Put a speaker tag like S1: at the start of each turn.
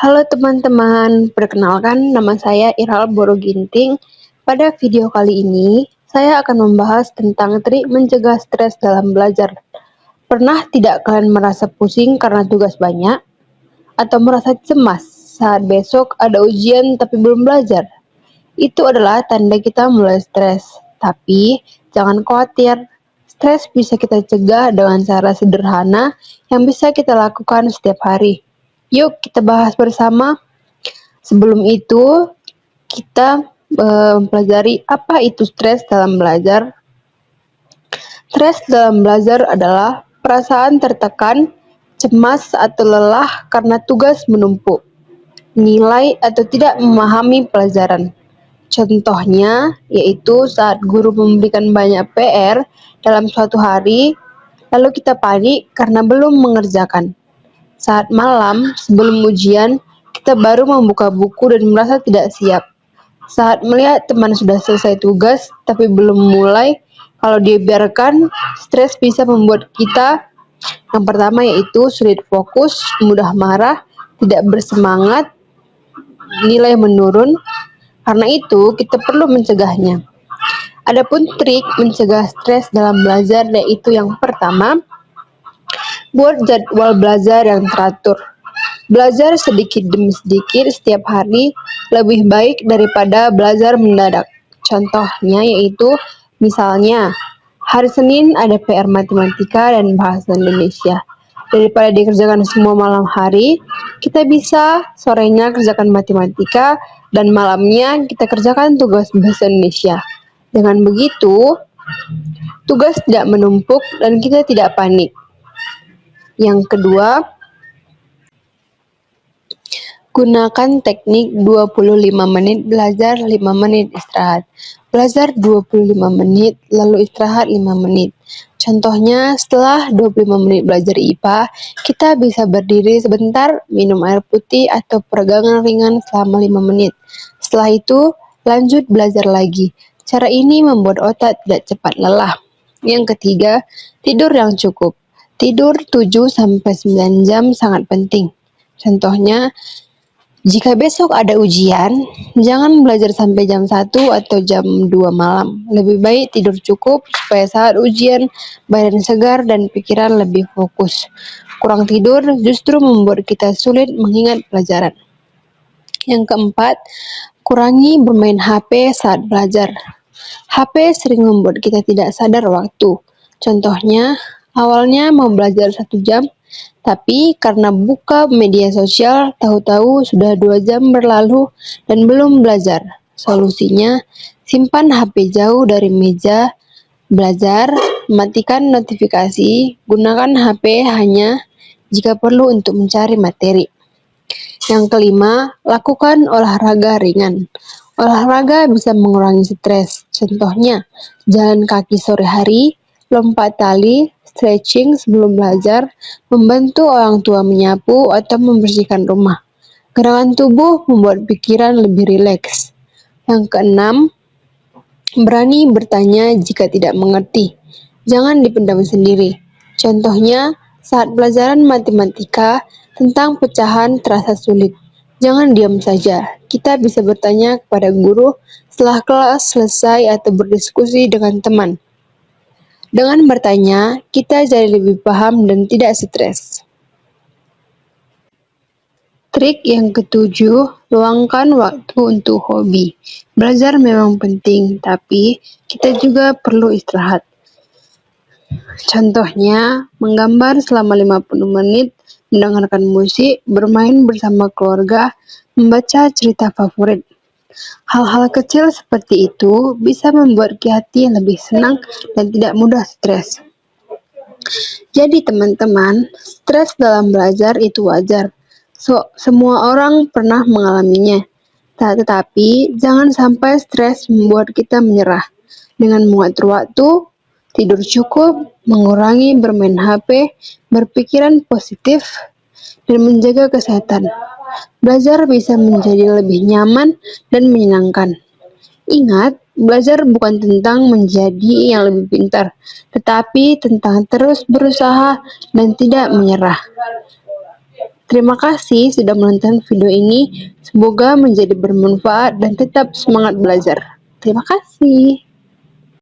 S1: Halo teman-teman, perkenalkan nama saya Iral Boroginting. Pada video kali ini, saya akan membahas tentang trik mencegah stres dalam belajar. Pernah tidak kalian merasa pusing karena tugas banyak? Atau merasa cemas saat besok ada ujian tapi belum belajar? Itu adalah tanda kita mulai stres. Tapi, jangan khawatir. Stres bisa kita cegah dengan cara sederhana yang bisa kita lakukan setiap hari. Yuk kita bahas bersama. Sebelum itu, kita mempelajari apa itu stres dalam belajar. Stres dalam belajar adalah perasaan tertekan, cemas atau lelah karena tugas menumpuk, nilai atau tidak memahami pelajaran. Contohnya yaitu saat guru memberikan banyak PR dalam suatu hari, lalu kita panik karena belum mengerjakan. Saat malam sebelum ujian, kita baru membuka buku dan merasa tidak siap. Saat melihat teman sudah selesai tugas tapi belum mulai, kalau dibiarkan, stres bisa membuat kita yang pertama yaitu sulit fokus, mudah marah, tidak bersemangat, nilai menurun. Karena itu, kita perlu mencegahnya. Adapun trik mencegah stres dalam belajar yaitu yang pertama, buat jadwal belajar yang teratur. Belajar sedikit demi sedikit setiap hari lebih baik daripada belajar mendadak. Contohnya yaitu, misalnya, hari Senin ada PR matematika dan bahasa Indonesia. Daripada dikerjakan semua malam hari, kita bisa sorenya kerjakan matematika dan malamnya kita kerjakan tugas bahasa Indonesia. Dengan begitu, tugas tidak menumpuk dan kita tidak panik. Yang kedua, gunakan teknik 25 menit belajar, 5 menit istirahat. Belajar 25 menit, lalu istirahat 5 menit. Contohnya, setelah 25 menit belajar IPA, kita bisa berdiri sebentar, minum air putih atau peregangan ringan selama 5 menit. Setelah itu, lanjut belajar lagi. Cara ini membuat otak tidak cepat lelah. Yang ketiga, tidur yang cukup. Tidur 7-9 jam sangat penting. Contohnya, jika besok ada ujian, jangan belajar sampai jam 1 atau jam 2 malam. Lebih baik tidur cukup supaya saat ujian badan segar dan pikiran lebih fokus. Kurang tidur justru membuat kita sulit mengingat pelajaran. Yang keempat, kurangi bermain HP saat belajar. HP sering membuat kita tidak sadar waktu. Contohnya, awalnya mau belajar 1 jam, tapi karena buka media sosial, tahu-tahu sudah 2 jam berlalu dan belum belajar. Solusinya, simpan HP jauh dari meja belajar, matikan notifikasi, gunakan HP hanya jika perlu untuk mencari materi. Yang kelima, lakukan olahraga ringan. Olahraga bisa mengurangi stres. Contohnya, jalan kaki sore hari, lompat tali, stretching sebelum belajar, membantu orang tua menyapu atau membersihkan rumah. Gerakan tubuh membuat pikiran lebih rileks. Yang keenam, berani bertanya jika tidak mengerti. Jangan dipendam sendiri. Contohnya, saat pelajaran matematika tentang pecahan terasa sulit. Jangan diam saja. Kita bisa bertanya kepada guru setelah kelas selesai atau berdiskusi dengan teman. Dengan bertanya, kita jadi lebih paham dan tidak stres. Trik yang ketujuh, luangkan waktu untuk hobi. Belajar memang penting, tapi kita juga perlu istirahat. Contohnya, menggambar selama 50 menit, mendengarkan musik, bermain bersama keluarga, membaca cerita favorit. Hal-hal kecil seperti itu bisa membuat hati lebih senang dan tidak mudah stres. Jadi teman-teman, stres dalam belajar itu wajar. Semua orang pernah mengalaminya. Tetapi jangan sampai stres membuat kita menyerah. Dengan mengatur waktu, tidur cukup, mengurangi bermain HP, berpikiran positif, dan menjaga kesehatan, belajar bisa menjadi lebih nyaman dan menyenangkan. Ingat, belajar bukan tentang menjadi yang lebih pintar, tetapi tentang terus berusaha dan tidak menyerah. Terima kasih sudah menonton video ini. Semoga menjadi bermanfaat dan tetap semangat belajar. Terima kasih.